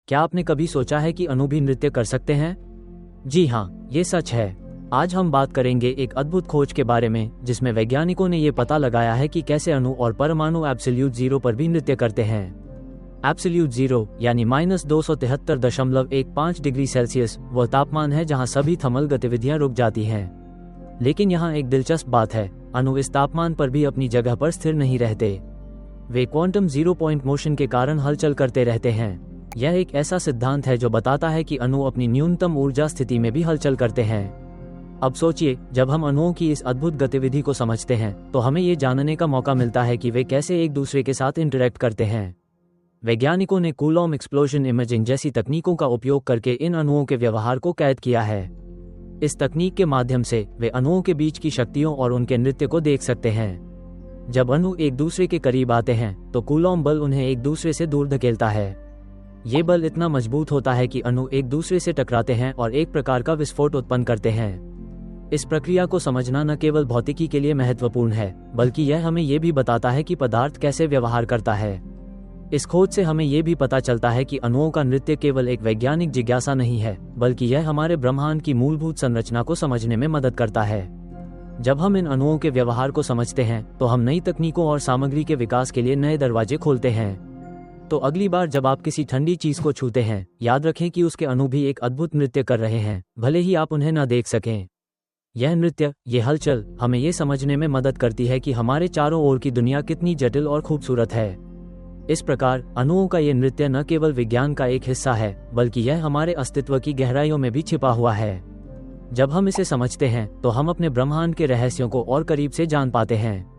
क्या आपने कभी सोचा है कि अणु भी नृत्य कर सकते हैं? जी हाँ, ये सच है। आज हम बात करेंगे एक अद्भुत खोज के बारे में जिसमें वैज्ञानिकों ने ये पता लगाया है कि कैसे अणु और परमाणु एब्सोल्यूट जीरो पर भी नृत्य करते हैं। एब्सोल्यूट जीरो यानी -273.15 डिग्री सेल्सियस वह तापमान है जहां सभी थर्मल गतिविधियां रुक जाती हैं। लेकिन यहाँ एक दिलचस्प बात है, अणु इस तापमान पर भी अपनी जगह पर स्थिर नहीं रहते। वे क्वांटम जीरो पॉइंट मोशन के कारण हलचल करते रहते हैं। यह एक ऐसा सिद्धांत है जो बताता है कि अणु अपनी न्यूनतम ऊर्जा स्थिति में भी हलचल करते हैं। अब सोचिए, जब हम अणुओं की इस अद्भुत गतिविधि को समझते हैं तो हमें ये जानने का मौका मिलता है कि वे कैसे एक दूसरे के साथ इंटरैक्ट करते हैं। वैज्ञानिकों ने कूलॉम एक्सप्लोजन इमेजिंग जैसी तकनीकों का उपयोग करके इन अणुओं के व्यवहार को कैद किया है। इस तकनीक के माध्यम से वे अणुओं के बीच की शक्तियों और उनके नृत्य को देख सकते हैं। जब अणु एक दूसरे के करीब आते हैं तो कूलॉम बल उन्हें एक दूसरे से दूर धकेलता है। ये बल इतना मजबूत होता है कि अणु एक दूसरे से टकराते हैं और एक प्रकार का विस्फोट उत्पन्न करते हैं। इस प्रक्रिया को समझना न केवल भौतिकी के लिए महत्वपूर्ण है, बल्कि यह हमें ये भी बताता है कि पदार्थ कैसे व्यवहार करता है। इस खोज से हमें ये भी पता चलता है कि अणुओं का नृत्य केवल एक वैज्ञानिक जिज्ञासा नहीं है, बल्कि यह हमारे ब्रह्मांड की मूलभूत संरचना को समझने में मदद करता है। जब हम इन अणुओं के व्यवहार को समझते हैं तो हम नई तकनीकों और सामग्री के विकास के लिए नए दरवाजे खोलते हैं। तो अगली बार जब आप किसी ठंडी चीज को छूते हैं, याद रखें कि उसके अणु भी एक अद्भुत नृत्य कर रहे हैं, भले ही आप उन्हें न देख सकें। यह नृत्य, ये हलचल हमें ये समझने में मदद करती है कि हमारे चारों ओर की दुनिया कितनी जटिल और खूबसूरत है। इस प्रकार अणुओं का ये नृत्य न केवल विज्ञान का एक हिस्सा है, बल्कि यह हमारे अस्तित्व की गहराइयों में भी छिपा हुआ है। जब हम इसे समझते हैं तो हम अपने ब्रह्मांड के रहस्यों को और करीब से जान पाते हैं।